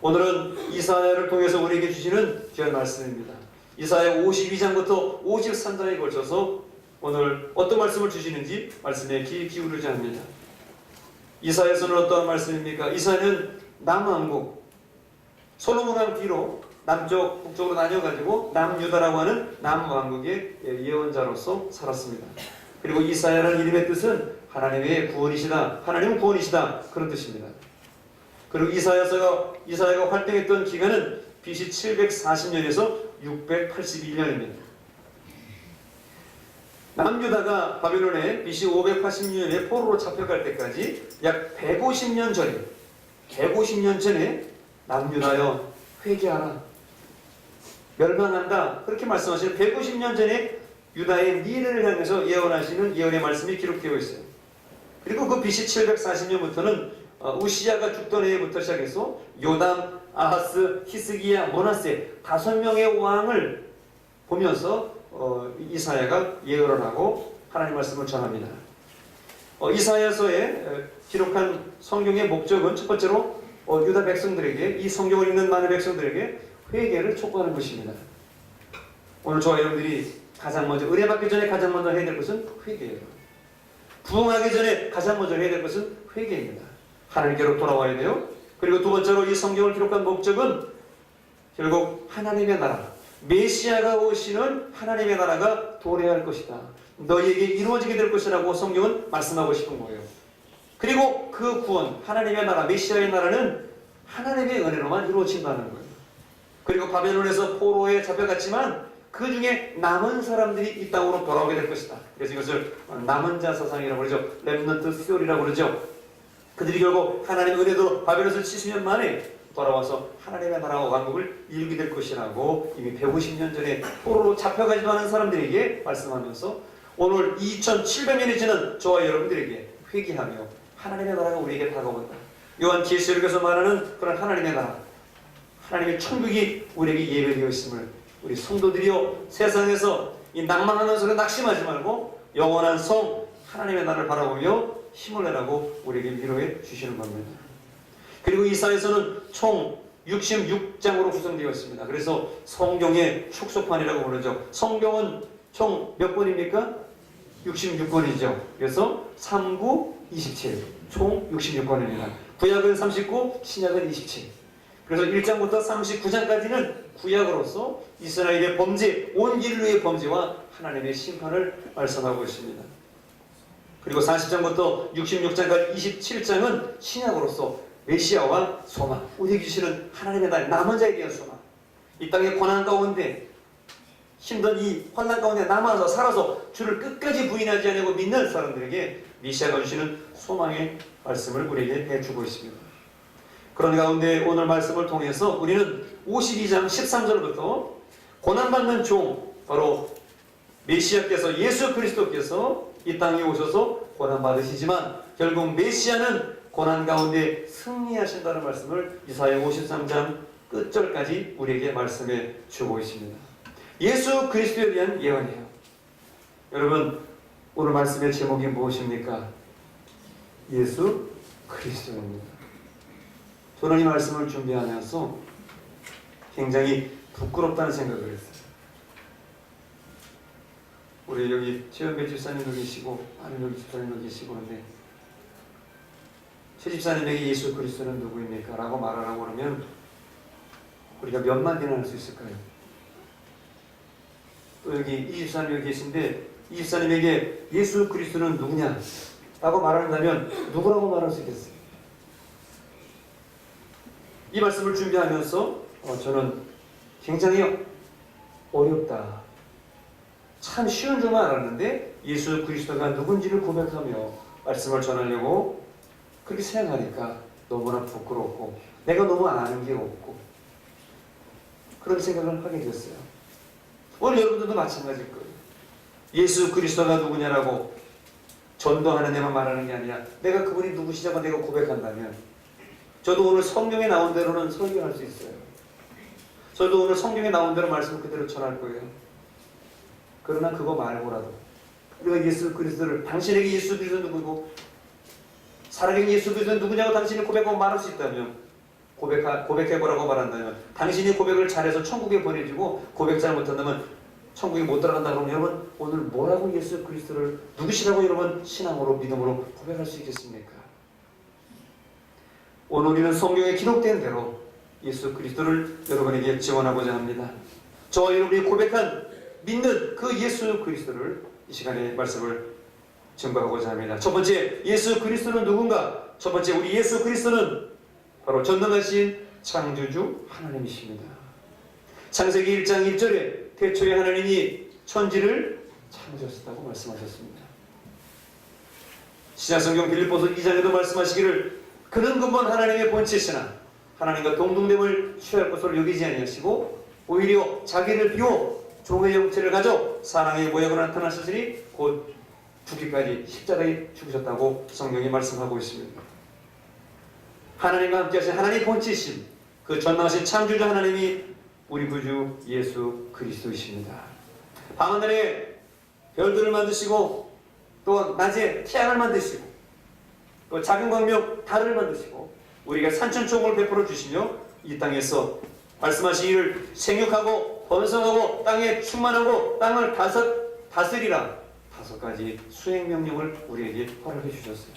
오늘은 이사야를 통해서 우리에게 주시는 귀한 말씀입니다. 이사야 52장부터 53장에 걸쳐서 오늘 어떤 말씀을 주시는지 말씀에 귀 기울이자 합니다. 이사야서는 어떤 말씀입니까? 이사야는 남왕국 솔로몬 왕 뒤로 남쪽 북쪽으로 나뉘어가지고 남유다라고 하는 남왕국의 예언자로서 살았습니다. 그리고 이사야라는 이름의 뜻은 하나님의 구원이시다, 하나님은 구원이시다, 그런 뜻입니다. 그리고 이사야가 활동했던 기간은 BC 740년에서 681년입니다. 남유다가 바벨론에 BC 586년에 포로로 잡혀갈 때까지 약 150년 전에 남유다여 회개하라, 멸망한다, 그렇게 말씀하시는 150년 전에 유다의 미래를 향해서 예언하시는 예언의 말씀이 기록되어 있어요. 그리고 그 BC 740년부터는 우시야가 죽던 해부터 시작해서 요담, 아하스, 히스기야, 머나세 5명의 왕을 보면서 이사야가 예언을 하고 하나님 말씀을 전합니다. 이사야서에 기록한 성경의 목적은 첫 번째로 유다 백성들에게, 이 성경을 읽는 많은 백성들에게 회개를 촉구하는 것입니다. 오늘 저와 여러분들이 가장 먼저, 은혜받기 전에 가장 먼저 해야 될 것은 회개예요. 부흥하기 전에 가장 먼저 해야 될 것은 회개입니다. 하나님께로 돌아와야 돼요. 그리고 두 번째로 이 성경을 기록한 목적은 결국 하나님의 나라, 메시아가 오시는 하나님의 나라가 도래할 것이다, 너희에게 이루어지게 될 것이라고 성경은 말씀하고 싶은 거예요. 그리고 그 구원, 하나님의 나라, 메시아의 나라는 하나님의 은혜로만 이루어진다는 거예요. 그리고 바벨론에서 포로에 잡혀갔지만 그 중에 남은 사람들이 이 땅으로 돌아오게 될 것이다. 그래서 이것을 남은 자 사상이라고 그러죠. 렘넌트 시올이라고 그러죠. 그들이 결국 하나님의 은혜로 바벨론에서 70년 만에 돌아와서 하나님의 나라와 왕국을 이루게 될 것이라고 이미 150년 전에 포로로 잡혀가지도 않은 사람들에게 말씀하면서 오늘 2700년이 지난 저와 여러분들에게 회개하며 하나님의 나라가 우리에게 다가온다. 요한 계시록에서 말하는 그런 하나님의 나라, 하나님의 천국이 우리에게 예배되어 있음을 우리 성도들이여 세상에서 이 낭만하는 소리에 낙심하지 말고 영원한 성 하나님의 나라를 바라보며 힘을 내라고 우리에게 위로해 주시는 겁니다. 그리고 이사야서는 총 66장으로 구성되어 있습니다. 그래서 성경의 축소판이라고 부르죠. 성경은 총 몇 권입니까? 66권이죠. 그래서 39, 27, 총 66권입니다. 구약은 39, 신약은 27. 그래서 1장부터 39장까지는 구약으로서 이스라엘의 범죄, 온 인류의 범죄와 하나님의 심판을 말씀하고 있습니다. 그리고 40장부터 66장까지 27장은 신약으로서 메시아와 소망, 우리에게 주시는 하나님의 나라, 남은 자에 대한 소망, 이 땅의 고난 가운데 힘든 이 환난 가운데 남아서 살아서 주를 끝까지 부인하지 않고 믿는 사람들에게 메시아가 주시는 소망의 말씀을 우리에게 해주고 있습니다. 그런 가운데 오늘 말씀을 통해서 우리는 52장 13절부터 고난받는 종, 바로 메시아께서, 예수 그리스도께서 이 땅에 오셔서 고난받으시지만 결국 메시아는 고난 가운데 승리하신다는 말씀을 이사야 53장 끝절까지 우리에게 말씀해 주고 있습니다. 예수 그리스도에 대한 예언이에요. 여러분, 오늘 말씀의 제목이 무엇입니까? 예수 그리스도입니다. 저는 이 말씀을 준비하면서 굉장히 부끄럽다는 생각을 했어요. 우리 여기 최현배 집사님도 계시고 많은 여기 집사님도 계시고 그런데 최 집사님에게 예수 그리스도는 누구입니까? 라고 말하라고 그러면 우리가 몇 마디나 할 수 있을까요? 또 여기 이 집사님 여기 계신데 이 집사님에게 예수 그리스도는 누구냐? 라고 말한다면 누구라고 말할 수 있겠어요? 이 말씀을 준비하면서 저는 굉장히 어렵다, 참 쉬운 줄만 알았는데 예수 그리스도가 누군지를 고백하며 말씀을 전하려고 그렇게 생각하니까 너무나 부끄럽고 내가 너무 아는 게 없고 그런 생각을 하게 됐어요. 오늘 여러분들도 마찬가지일 거예요. 예수 그리스도가 누구냐라고 전도하는 데만 말하는 게 아니라 내가 그분이 누구시냐고 내가 고백한다면 저도 오늘 성경에 나온 대로는 설교할 수 있어요. 저도 오늘 성경에 나온 대로 말씀 그대로 전할 거예요. 그러나 그거 말고라도 우리가 예수 그리스도를, 당신에게 예수 그리스도 누구고 살아계신 예수 그리스도는 누구냐고 당신이 고백하고 말할 수 있다면 고백해보라고 말한다면, 당신이 고백을 잘해서 천국에 보내지고 고백 잘 못한다면 천국에 못 들어간다 그러면 여러분 오늘 뭐라고 예수 그리스도를 누구시라고 여러분 신앙으로 믿음으로 고백할 수 있겠습니까? 오늘 우리는 성경에 기록된 대로 예수 그리스도를 여러분에게 지원하고자 합니다. 저와 여러분이 고백한 믿는 그 예수 그리스도를 이 시간에 말씀을 증거하고자 합니다. 첫 번째, 예수 그리스도는 누군가? 첫 번째, 우리 예수 그리스도는 바로 전능하신 창조주 하나님이십니다. 창세기 1장 1절에 태초에 하나님이 천지를 창조하셨다고 말씀하셨습니다. 신약성경 빌립보서 2장에도 말씀하시기를 그는 근본 하나님의 본체시나 하나님과 동등됨을 취할 것으로 여기지 아니하시고 오히려 자기를 비워 종의 형체를 가져 사랑의 모양으로 나타나셨으니 곧 죽기까지 십자가에 죽으셨다고 성경이 말씀하고 있습니다. 하나님과 함께 하신 하나님의 본체이신 그 전능하신 창조주 하나님이 우리 구주 예수 그리스도이십니다. 밤하늘에 별들을 만드시고 또 낮에 태양을 만드시고 또 작은 광명 달을 만드시고 우리가 산천초목을 베풀어 주시며 이 땅에서 말씀하시기를 생육하고 번성하고 땅에 충만하고 땅을 다스리라 5가지 수행명령을 우리에게 허락해 주셨어요.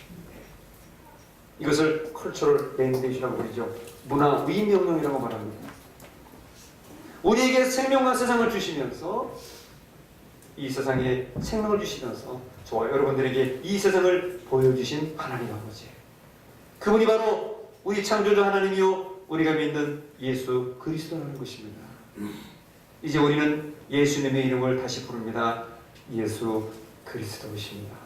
이것을 컬처럴 랜데이션이라고 부르죠. 문화 위임명령이라고 말합니다. 우리에게 생명과 세상을 주시면서 이 세상에 생명을 주시면서 저와 여러분들에게 이 세상을 보여주신 하나님 아버지, 그분이 바로 우리 창조주 하나님이요 우리가 믿는 예수 그리스도라는 것입니다. 이제 우리는 예수님의 이름을 다시 부릅니다. 예수 그리스도이십니다.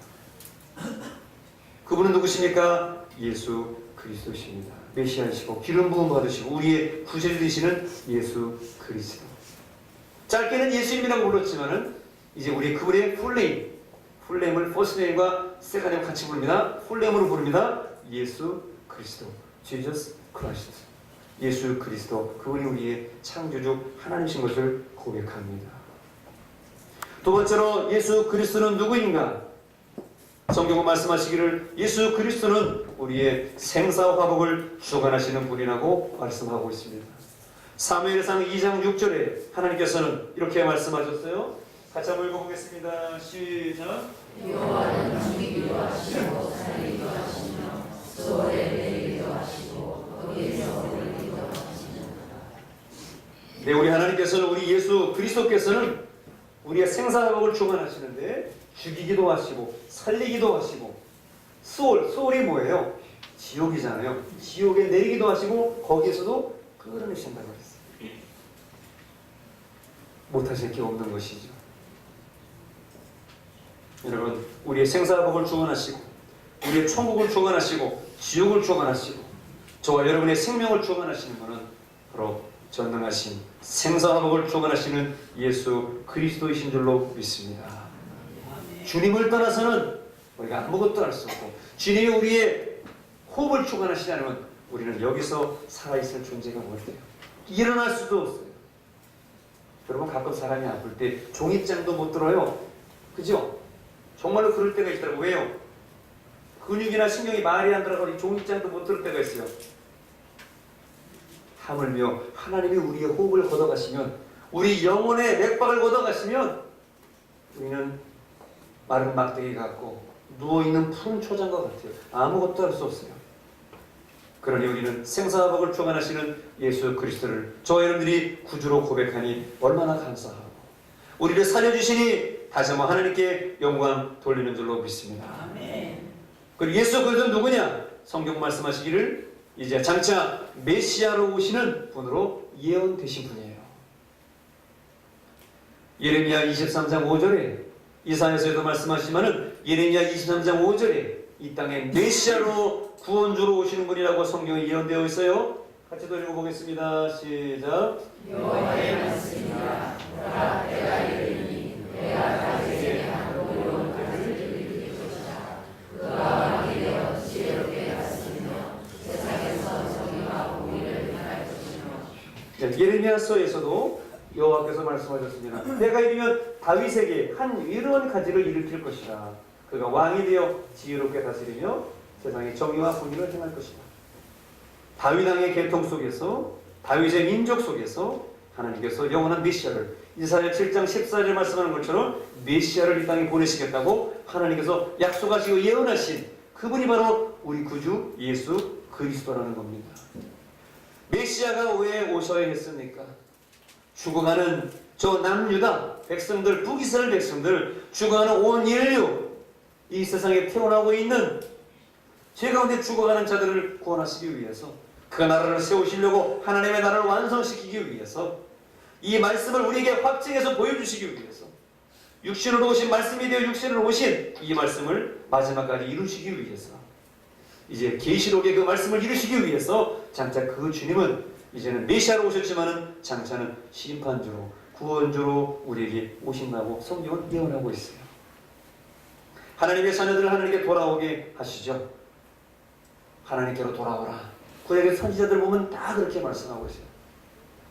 그분은 누구십니까? 예수 그리스도십니다. 메시아이시고 기름 부음 받으시고 우리의 구세주 되시는 예수 그리스도. 짧게는 예수님이라고 불렀지만은 이제 우리 그분의 풀네임을 퍼스트네임과 세컨네임 같이 부릅니다. 풀네임으로 부릅니다. 예수 그리스도. Jesus Christ. 예수 그리스도. 그분이 우리의 창조주 하나님이신 것을 고백합니다. 두 번째로 예수 그리스도는 누구인가? 성경은 말씀하시기를 예수 그리스도는 우리의 생사화복을 주관하시는 분이라고 말씀하고 있습니다. 사무엘상 2장 6절에 하나님께서는 이렇게 말씀하셨어요. 같이 한번 읽어보겠습니다. 시작. 여호와는 주기기도 하시고 살리기도 하시며 수월에 내리기도 하시고 거기에서 올리기도 하시며. 네, 우리 하나님께서는 우리 예수 그리스도께서는 우리의 생사화복을 주관하시는데 죽이기도 하시고 살리기도 하시고 소울이 뭐예요? 지옥이잖아요. 지옥에 내리기도 하시고 거기에서도 끌어내신다고 그랬어요. 못하실 게 없는 것이죠. 여러분, 우리의 생사복을 주관하시고 우리의 천국을 주관하시고 지옥을 주관하시고 저와 여러분의 생명을 주관하시는 분은 바로 전능하신 생사복을 주관하시는 예수 그리스도이신 줄로 믿습니다. 주님을 떠나서는 우리가 아무것도 할 수 없고 주님이 우리의 호흡을 주관하시지 않으면 우리는 여기서 살아있을 존재가 못돼요. 일어날 수도 없어요. 여러분 가끔 사람이 아플 때 종잇장도 못 들어요. 그죠? 정말로 그럴 때가 있더라고요. 왜요? 근육이나 신경이 말이 안 들어가고 종잇장도 못 들을 때가 있어요. 하물며 하나님이 우리의 호흡을 걷어가시면 우리 영혼의 맥박을 걷어가시면 우리는 마른 막대기 같고 누워있는 푸른 초장과 같아요. 아무것도 할 수 없어요. 그러니 우리는 생사화복을 주관하시는 예수 그리스도를 저와 여러분들이 구주로 고백하니 얼마나 감사하고 우리를 살려주시니 다시 한번 하나님께 영광 돌리는 줄로 믿습니다. 아멘. 그리고 예수 그리스도는 누구냐? 성경 말씀하시기를 이제 장차 메시아로 오시는 분으로 예언되신 분이에요. 예레미야 23장 5절에 이사야서에도 말씀하시지만은 예레미야 23장 5절에 이 땅에 메시아로 구원주로 오시는 분이라고 성경에 예언되어 있어요. 같이 또 읽어보겠습니다. 시작. 여호와의 말씀이라 보라 내가 이르니 내가 다윗에게 한 의로운 말을 들릴 것이다. 그가 왕이 되어 지혜롭게 다스리며 세상에서 정의와 공의를 행할 것이며. 예레미야서에서도 여호와께서 말씀하셨습니다. 내가 이르면 다윗에게 한 의로운 가지를 일으킬 것이다. 그가 왕이 되어 지혜롭게 다스리며 세상에 정의와 공의를 행할 것이다. 다윗 왕의 계통 속에서, 다윗의 민족 속에서 하나님께서 영원한 메시아를, 이사야 7장 14절 말씀하는 것처럼 메시아를 이 땅에 보내시겠다고 하나님께서 약속하시고 예언하신 그분이 바로 우리 구주 예수 그리스도라는 겁니다. 메시아가 왜 오셔야 했습니까? 죽어가는 저 남유다 백성들, 북이스라엘 백성들, 죽어가는 온 인류, 이 세상에 태어나고 있는 죄 가운데 죽어가는 자들을 구원하시기 위해서, 그 나라를 세우시려고 하나님의 나라를 완성시키기 위해서, 이 말씀을 우리에게 확증해서 보여주시기 위해서, 육신으로 오신, 말씀이 되어 육신으로 오신 이 말씀을 마지막까지 이루시기 위해서, 이제 계시록의 그 말씀을 이루시기 위해서 장차 그 주님은 이제는 메시아로 오셨지만은 장차는 심판주로, 구원주로 우리에게 오신다고 성경은 예언하고 있어요. 하나님의 자녀들을 하나님께 돌아오게 하시죠. 하나님께로 돌아오라. 구약의 선지자들 보면 다 그렇게 말씀하고 있어요.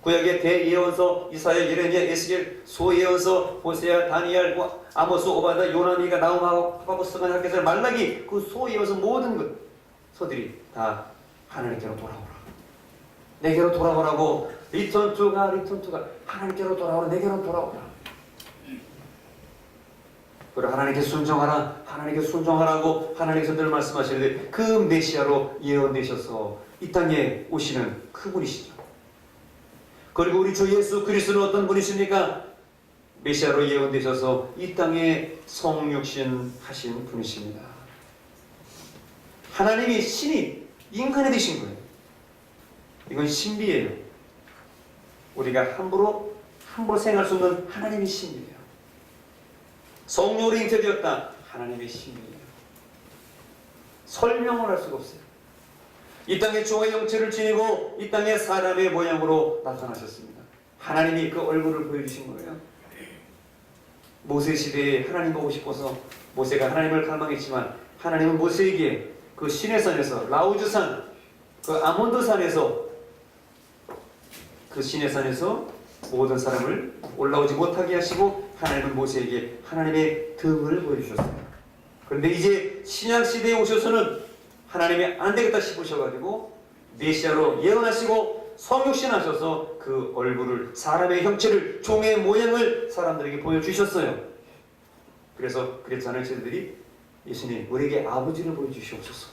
구약의 대예언서 이사야, 예레미야, 에스겔, 소예언서 호세아, 다니엘, 아모스, 오바다, 요나미가, 나움, 하박국, 스가랴, 학개서, 말라기, 그 소예언서 모든 서들이 다 하나님께로 돌아오라. 내게로 돌아오라고. 리턴 투가 하나님께로 돌아오라. 내게로 돌아오라. 그리고 하나님께 순종하라. 하나님께 순종하라고 하나님께서 늘 말씀하시는데, 그 메시아로 예언되셔서 이 땅에 오시는 그분이시죠. 그리고 우리 주 예수 그리스도는 어떤 분이십니까? 메시아로 예언되셔서 이 땅에 성육신 하신 분이십니다. 하나님이 신이 인간이 되신 거예요. 이건 신비예요. 우리가 함부로 생각할 수 없는 하나님의 신비예요. 성령으로 잉태되었다. 하나님의 신비예요. 설명을 할 수가 없어요. 이 땅에 주의 형체를 지니고 이 땅에 사람의 모양으로 나타나셨습니다. 하나님이 그 얼굴을 보여주신 거예요. 모세 시대에 하나님 보고 싶어서 모세가 하나님을 갈망했지만, 하나님은 모세에게 그 시내산에서, 라우즈산, 그 아몬드 산에서, 그 시내산에서 모든 사람을 올라오지 못하게 하시고, 하나님은 모세에게 하나님의 등을 보여주셨어요. 그런데 이제 신약시대에 오셔서는 하나님이 안 되겠다 싶으셔가지고 메시아로 예언하시고 성육신하셔서 그 얼굴을, 사람의 형체를, 종의 모양을 사람들에게 보여주셨어요. 그래서 그랬잖아요. 저희들이 예수님 우리에게 아버지를 보여주시옵소서.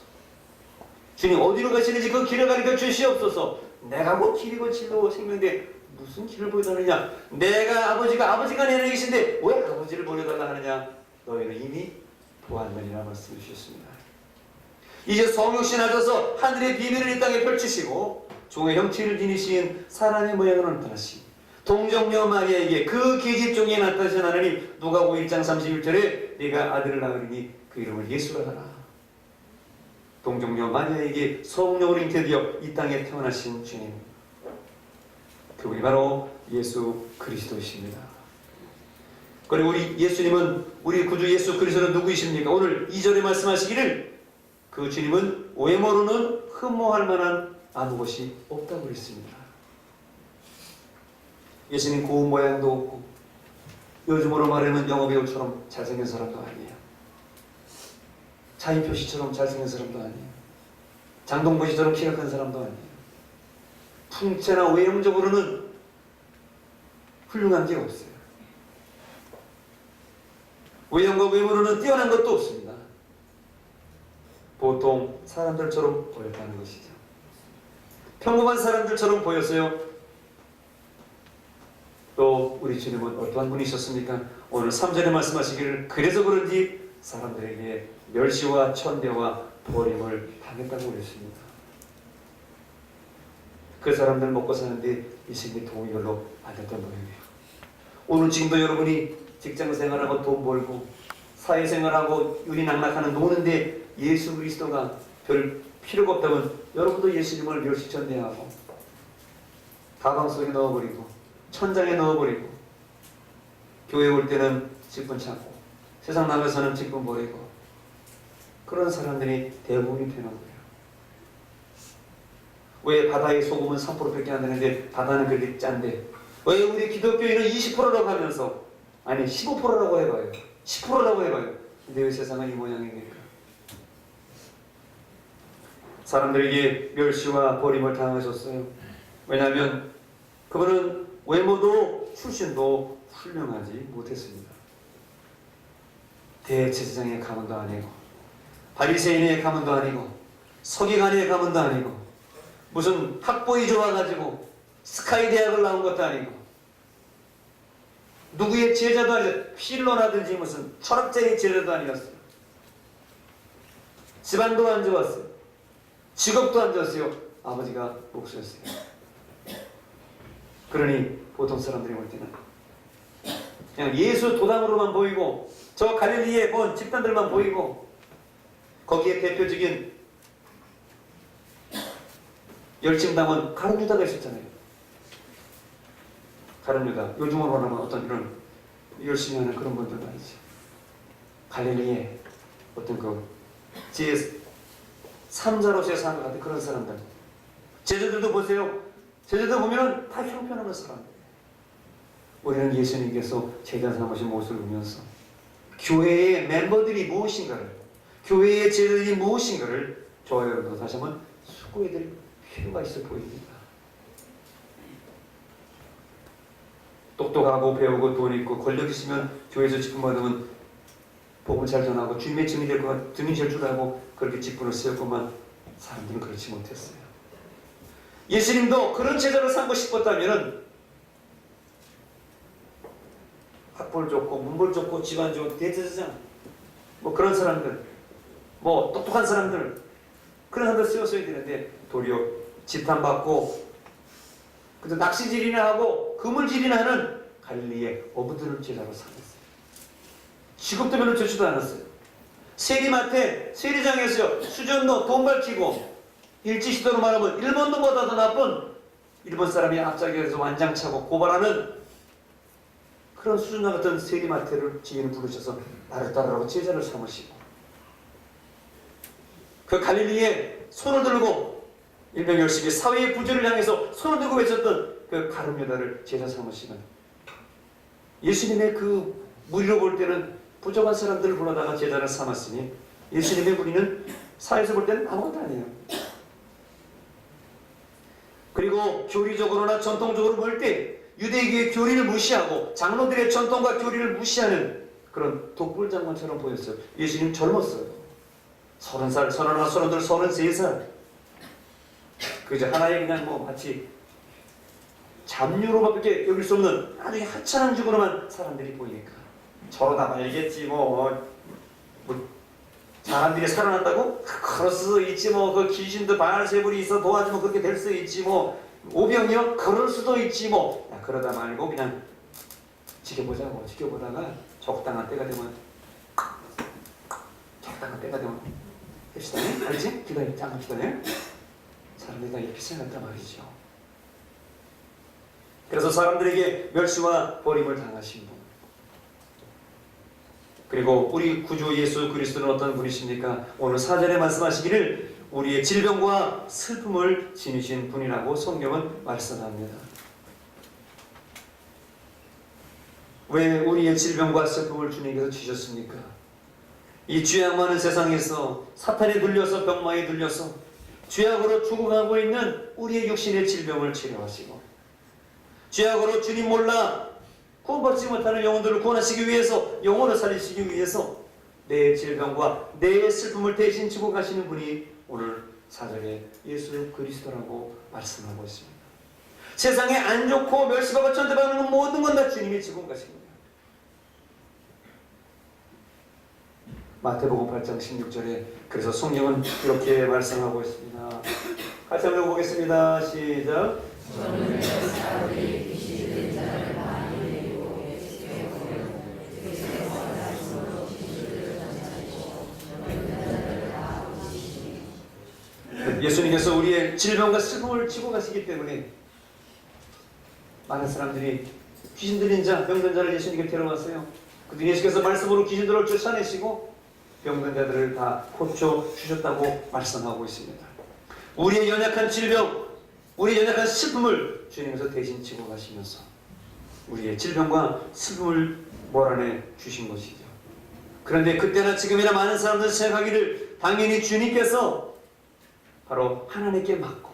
주님 어디로 가시는지 그 길을 가르쳐 주시옵소서. 내가 뭐 길이고 진로고 생명인데 무슨 길을 보여달라느냐. 내가 아버지가 내 안에 계신데 왜 아버지를 보여달라 하느냐. 너희는 이미 보았느니라 말씀해 주셨습니다. 이제 성육신하셔서 하늘의 비밀을 이 땅에 펼치시고 종의 형체를 지니신 사람의 모양으로 나타나시, 동정녀 마리아에게 그 계집종에 나타나신 하나님, 누가복음 1장 31절에 네가 아들을 낳으리니 그 이름을 예수라 하라. 동정녀 마리아에게 성령으로 잉태되어 이 땅에 태어나신 주님, 그분이 바로 예수 그리스도이십니다. 그리고 우리 예수님은, 우리 구주 예수 그리스도는 누구이십니까? 오늘 2절에 말씀하시기를 그 주님은 외모로는 흠모할 만한 아무 것이 없다고 그랬습니다. 예수님 고운 모양도 없고 요즘으로 말하면 영화배우처럼 잘생긴 사람도 아니에요. 차인표 씨처럼 잘생긴 사람도 아니에요. 장동건 씨처럼 키가 큰 사람도 아니에요. 풍채나 외형적으로는 훌륭한 게 없어요. 외형과 외모로는 뛰어난 것도 없습니다. 보통 사람들처럼 보였다는 것이죠. 평범한 사람들처럼 보였어요. 또 우리 주님은 어떠한 분이셨습니까? 오늘 3절에 말씀하시기를 그래서 그런지 사람들에게 멸시와 천대와 버림을 당했다고 그랬습니다. 그 사람들 먹고 사는데 예수님이 도움이 별로 안 됐던 모양이에요. 오늘 지금도 여러분이 직장생활하고 돈 벌고 사회생활하고 유리낙낙하는 노는데 예수 그리스도가 별 필요가 없다면 여러분도 예수님을 멸시천대하고 가방 속에 넣어버리고 천장에 넣어버리고 교회 올 때는 직분 찾고 세상 나가서는 직분 버리고 그런 사람들이 대부분이 되는 거예요. 왜 바다의 소금은 3%밖에 안 되는데 바다는 그렇게 짠데, 왜 우리 기독교인은 20%라고 하면서, 아니 15%라고 해봐요. 10%라고 해봐요. 근데 왜 세상은 이 모양입니까? 사람들에게 멸시와 버림을 당하셨어요. 왜냐하면 그분은 외모도 출신도 훌륭하지 못했습니다. 대제사장의 가문도 아니고 바리새인의 가문도 아니고 서기관의 가문도 아니고 무슨 학보이 좋아가지고 스카이 대학을 나온 것도 아니고 누구의 제자도 아니고 필로나든지 무슨 철학자의 제자도 아니었어요. 집안도 안 좋았어요. 직업도 안 좋았어요. 아버지가 목수였어요. 그러니 보통 사람들이 볼 때는 그냥 예수 도당으로만 보이고 저 갈릴리에 본 집단들만 보이고 거기에 대표적인 열심당은 가룟 유다가 있었잖아요. 가룟 유다, 요즘으로 말하면 어떤 이런 열심히 하는 그런 분들 말이죠. 갈릴리에 어떤 그 제3자로서의 삶을 같은 그런 사람들. 제자들도 보세요. 제자들 보면 다 형편없는 사람들. 우리는 예수님께서 제자 삼으신 모습을 보면서 교회의 멤버들이 무엇인가를, 교회의 제자들이 무엇인가를 저와 여러분도 다시 한번 숙고해야 될 필요가 있어 보입니다. 똑똑하고 배우고 돈 있고 권력 있으면 교회에서 직분 받으면 복음 잘 전하고 주님의 증인이 될 것, 증인 될 줄 알고 그렇게 직분을 쓰였구만. 사람들은 그렇지 못했어요. 예수님도 그런 제자를 삼고 싶었다면 학벌 좋고 문벌 좋고 집안 좋고 대제사장 뭐 그런 사람들, 뭐 똑똑한 사람들, 그런 사람들 쓰였어야 되는데 도리어 지탄받고 그저 낚시질이나 하고 그물질이나 하는 갈릴리의 어부들을 제자로 삼았어요. 직업도 별로 좋지도 않았어요. 세리마트, 세리장에서요 수전노 돈 밝히고 일지시도로 말하면 일본도보다 더 나쁜 일본 사람이 앞자기에서 완장차고 고발하는 그런 수준과 같은 세리마트를 지인을 부르셔서 나를 따르라고 제자를 삼으시고 그 갈릴리에 손을 들고 일병열심히 사회의 부조를 향해서 손을 들고 외쳤던 그 가룟 유다를 제자 삼으시는 예수님의 그 무리로 볼 때는 부족한 사람들을 불러다가 제자를 삼았으니 예수님의 무리는 사회에서 볼 때는 아무것도 아니에요. 그리고 교리적으로나 전통적으로 볼 때 유대교의 교리를 무시하고 장로들의 전통과 교리를 무시하는 그런 독불장군처럼 보였어요. 예수님 젊었어요. 30살, 31, 32, 33살. 그저 하나의 그냥 뭐 마치 잡류로밖에 여길 수 없는 아주 하찮은 죽으로만 사람들이 보이니까 저러다 말겠지 뭐 사람들이 살아났다고? 그럴 수 있지 뭐 그 귀신도 바알세불이 있어 도와주면 그렇게 될 수 있지 뭐 오병이요? 그럴 수도 있지 뭐 야, 그러다 말고 그냥 지켜보자고 지켜보다가 적당한 때가 되면 합시다. 알지? 기다려 잠깐 기다려. 사람들이 다 이렇게 생각한단 말이죠. 그래서 사람들에게 멸시와 버림을 당하신 분. 그리고 우리 구주 예수 그리스도는 어떤 분이십니까? 오늘 4절에 말씀하시기를 우리의 질병과 슬픔을 지니신 분이라고 성경은 말씀합니다. 왜 우리의 질병과 슬픔을 주님께서 주셨습니까? 이 죄악 많은 세상에서 사탄에 들려서 병마에 들려서 죄악으로 죽어가고 있는 우리의 육신의 질병을 치료하시고 죄악으로 주님 몰라 구원받지 못하는 영혼들을 구원하시기 위해서 영혼을 살리시기 위해서 내 질병과 내 슬픔을 대신 지고 가시는 분이 오늘 4절에 예수 그리스도라고 말씀하고 있습니다. 세상에 안 좋고 멸시받고 천대받는 모든 건 다 주님이 지고 가신 거예요. 마태복음 8장 16절에 그래서 성경은 이렇게 말씀하고 있습니다. 같이 한번 읽어보겠습니다. 시작. 예수님께서 우리의 질병과 슬픔을 지고 가시기 때문에 많은 사람들이 귀신 들린 자, 병든 자를 예수님께 데려왔어요. 그때 예수께서 말씀으로 귀신들을 쫓아내시고 병든 자들을 다 고쳐주셨다고 말씀하고 있습니다. 우리의 연약한 질병, 우리의 연약한 슬픔을 주님께서 대신 지고 가시면서 우리의 질병과 슬픔을 몰아내 주신 것이죠. 그런데 그때나 지금이나 많은 사람들이 생각하기를 당연히 주님께서 바로 하나님께 맡고,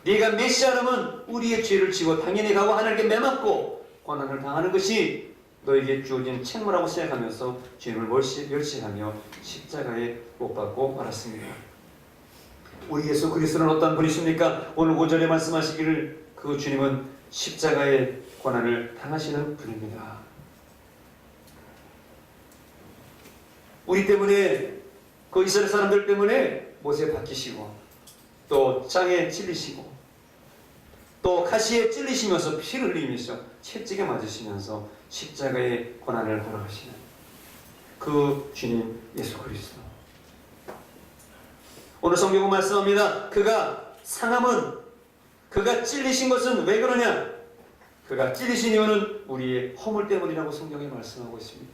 네가 메시아라면 우리의 죄를 지고 당연히 가고 하나님께 매맞고 고난을 당하는 것이 너에게 주어진 책무라고 생각하면서 주님을 멸시하며 십자가에 못 박고 말았습니다. 우리 예수 그리스도는 어떤 분이십니까? 오늘 5절에 말씀하시기를 그 주님은 십자가의 고난을 당하시는 분입니다. 우리 때문에, 그 이스라엘 사람들 때문에 못에 박히시고 또 창에 찔리시고 또 가시에 찔리시면서 피를 흘리면서 채찍에 맞으시면서 십자가의 고난을 걸어가시는 그 주님 예수 그리스도. 오늘 성경은 말씀합니다. 그가 상함은, 그가 찔리신 것은 왜 그러냐? 그가 찔리신 이유는 우리의 허물 때문이라고 성경에 말씀하고 있습니다.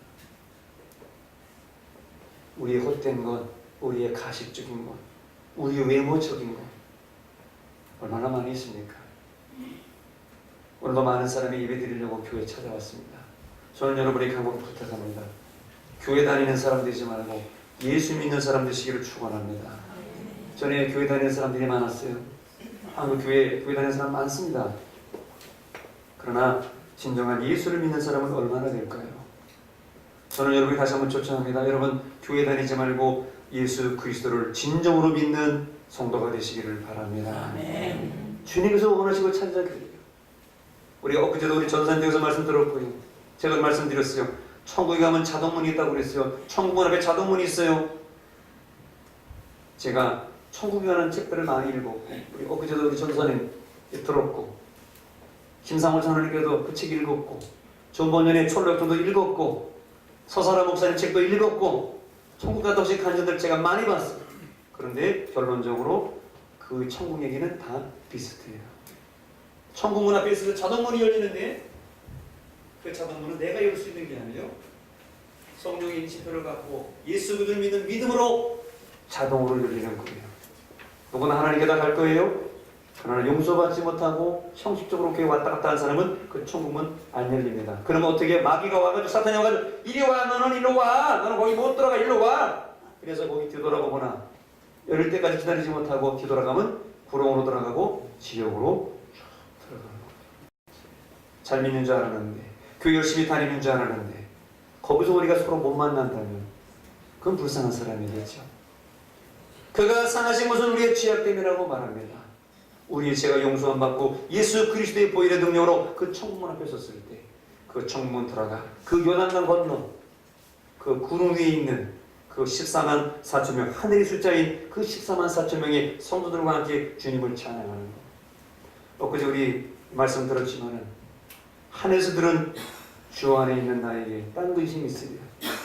우리의 헛된 것, 우리의 가식적인 것, 우리의 외모적인 것 얼마나 많이 있습니까? 오늘도 많은 사람이 예배 드리려고 교회 찾아왔습니다. 저는 여러분에게 간곡히 부탁합니다. 교회 다니는 사람 되지 말고 예수 믿는 사람 되시기를 축원합니다. 전에 교회 다니는 사람들이 많았어요. 교회 다니는 사람 많습니다. 그러나 진정한 예수를 믿는 사람은 얼마나 될까요? 저는 여러분이 다시 한번 초청합니다. 여러분, 교회 다니지 말고 예수 그리스도를 진정으로 믿는 성도가 되시기를 바랍니다. 아멘. 주님께서 원하시고 찾아드려요. 우리가 엊그제도 우리 전산대에서 말씀 들었고요. 제가 말씀드렸어요. 천국에 가면 자동문이 있다고 그랬어요. 천국문 앞에 자동문이 있어요. 제가 천국에 가는 책들을 많이 읽었고, 우리 엊그제도 우리 전사님 들었고, 김상월 장로님께도 그 책 읽었고, 존번년의 철로역전도 읽었고, 서사라 목사님 책도 읽었고, 천국 갔다 오신 간증들 제가 많이 봤어요. 그런데 결론적으로 그 천국 얘기는 다 비슷해요. 천국문 앞에 있어서 자동문이 열리는데 그 자동문은 내가 열 수 있는 게 아니에요. 성령의 인치표를 갖고 예수 그리스도를 믿는 믿음으로 자동으로 열리는 거예요. 누구나 하나님께 다 갈 거예요. 그러나 용서받지 못하고 형식적으로 교회 왔다 갔다 하는 사람은 그 천국문 안 열립니다. 그러면 어떻게 마귀가 와가지고 사탄이 와가지고 이리 와, 너는 일로 와, 너는 거기 못 들어가, 일로 와. 그래서 거기 뒤돌아보거나 열릴 때까지 기다리지 못하고 뒤돌아가면 구렁으로 들어가고 지옥으로 들어가는 거예요. 잘 믿는 줄 알았는데, 교회 열심히 다니는 줄 알았는데 거기서 우리가 서로 못 만난다면 그건 불쌍한 사람이겠죠. 그가 상하신 것은 우리의 죄악 때문이라고 말합니다. 우리의 죄가 용서함 받고 예수 그리스도의 보혈의 능력으로 그 천국문 앞에 섰을 때 그 천국문 들어가 그 요단강 건너 그 구름 위에 있는 그 14만 4천 명, 하늘의 숫자인 그 14만 4천 명의 성도들과 함께 주님을 찬양하는 것. 엊그제 우리 말씀 들었지만은 하늘에서 들은 주 안에 있는 나에게 딴 근심이 있으랴.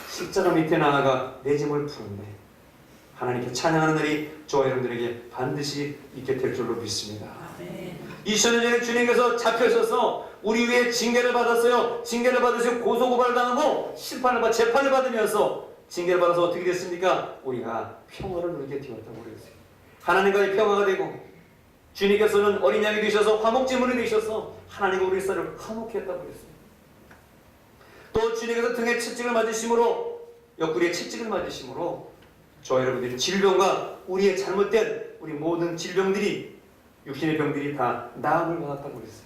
십자가 밑에 나아가 내 짐을 푸는데 하나님께 찬양하는 날이 저와 여러분들에게 반드시 있게 될 줄로 믿습니다. 2000년 전에 주님께서 잡혀서서 우리 위에 징계를 받았어요. 징계를 받으시고 고소고발당하고 재판을 받으면서 징계를 받아서 어떻게 됐습니까? 우리가 평화를 누리게 되었다고 그랬어요. 하나님과의 평화가 되고 주님께서는 어린 양이 되셔서 화목제물이 되셔서 하나님과 우리 사이를 화목케 했다고 그랬어요. 또 주님께서 등에 채찍을 맞으심으로, 옆구리에 채찍을 맞으심으로 저와 여러분들이 질병과 우리의 잘못된 우리 모든 질병들이, 육신의 병들이 다 나음을 받았다고 그랬어요.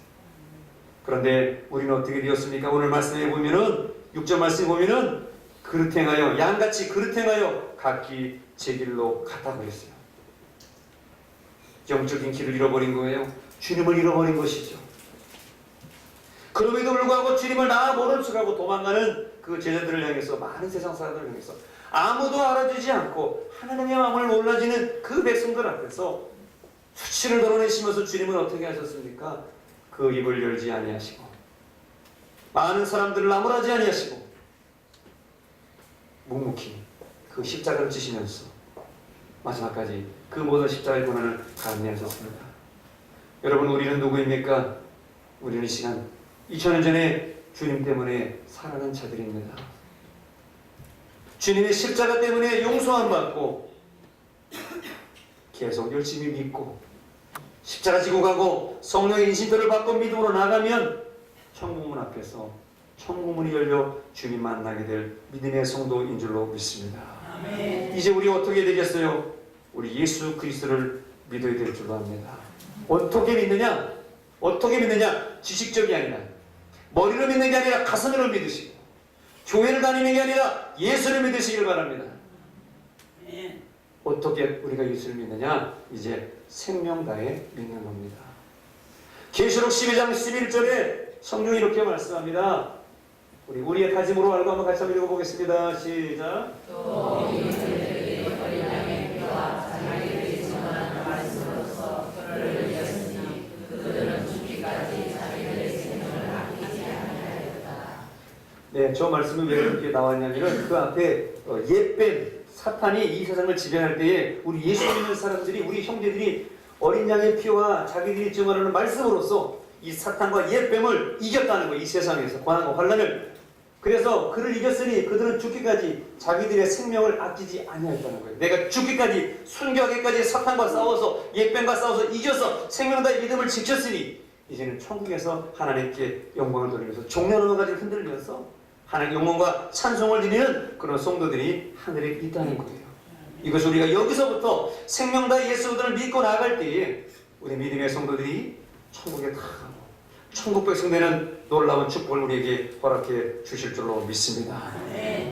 그런데 우리는 어떻게 되었습니까? 오늘 말씀에 보면은 6절 말씀에 보면은 그릇 행하여, 양같이 그릇 행하여 각기 제 길로 갔다고 그랬어요. 영적인 길을 잃어버린 거예요. 주님을 잃어버린 것이죠. 그럼에도 불구하고 주님을 나 모른 척하고 도망가는 그 제자들을 향해서, 많은 세상 사람들을 향해서 아무도 알아주지 않고 하나님의 마음을 몰라지는 그 백성들 앞에서 수치를 드러내시면서 주님은 어떻게 하셨습니까? 그 입을 열지 아니하시고 많은 사람들을 나무라지 아니하시고 묵묵히 그 십자가를 지시면서 마지막까지 그 모든 십자가의 고난을 감내하셨습니다. 여러분, 우리는 누구입니까? 우리는 이 시간 2000년 전에 주님 때문에 살아난 자들입니다. 주님의 십자가 때문에 용서함 받고 계속 열심히 믿고 십자가 지고 가고 성령의 인신표를 받고 믿음으로 나가면 천국문 앞에서 천국문이 열려 주님 만나게 될 믿음의 성도인 줄로 믿습니다. 아멘. 이제 우리 어떻게 되겠어요? 우리 예수 그리스도를 믿어야 될 줄로 압니다. 어떻게 믿느냐? 어떻게 믿느냐? 지식적이 아니라 머리로 믿는 게 아니라 가슴으로 믿으시고 교회를 다니는 게 아니라 예수를 믿으시길 바랍니다. 어떻게 우리가 예수를 믿느냐? 이제 생명 다해 믿는 겁니다. 계시록 12장 11절에 성경이 이렇게 말씀합니다. 우리의 다짐으로 알고 한번 같이 한번 읽어보겠습니다. 시작. 또 이들에게 어린 양의 피와 자기를 증언하는 말씀으로써 그를 이겼으니 그들은 죽기까지 자기들의 생명을 아끼지 아니하였다. 네, 저 말씀은 왜 이렇게 나왔냐면은 그 앞에 옛뱀 사탄이 이 세상을 지배할 때에 우리 예수 믿는 사람들이, 우리 형제들이 어린 양의 피와 자기들이 증언하는 말씀으로써 이 사탄과 옛뱀을 이겼다는 거예요. 이 세상에서 권한과 환난을. 그래서 그를 이겼으니 그들은 죽기까지 자기들의 생명을 아끼지 아니하였다는 거예요. 내가 죽기까지 순교하기까지 사탄과 싸워서 옛뱀과 싸워서 이겨서 생명 다의 믿음을 지켰으니 이제는 천국에서 하나님께 영광을 돌리면서 종려놓은 가지를 흔들면서 하나님 영광과 찬송을 드리는 그런 성도들이 하늘에 있다는 거예요. 이것을 우리가 여기서부터 생명 다의 예수를 믿고 나아갈 때에 우리 믿음의 성도들이 천국에 다 가고 천국 백성 되는 놀라운 축복을 우리에게 허락해 주실 줄로 믿습니다.